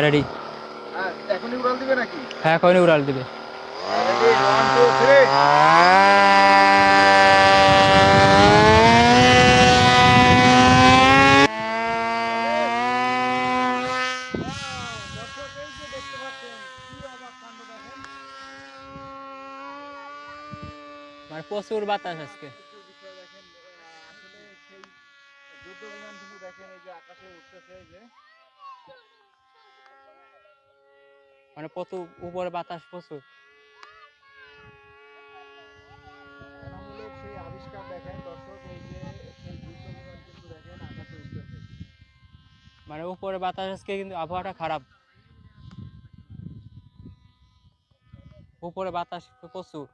Ready. এখনই উড়াল দিবে নাকি? হ্যাঁ, এখনই উড়াল দিবে। রেডি, 1 2 3। দর্শক এই যে দেখতে পাচ্ছেন কি অবাক কাণ্ড দেখেন। মানে প্রচুর বাতাস আজকে। বিষয় দেখেন, আসলে সেই যুদ্ধ বিমান কিন্তু দেখেন এই যে আকাশে উঠতেছে, এই যে মানে প্রচুর উপরে বাতাস প্রচুর। এনামুলের সেই আবিষ্কার দেখেন দর্শক, এই যে সেই যুদ্ধ বিমান কিন্তু দেখেন আকাশে উঠতেছে। মানে উপরে বাতাস আজকে, কিন্তু আবহাওয়াটা খারাপ। উপরে বাতাস প্রচুর।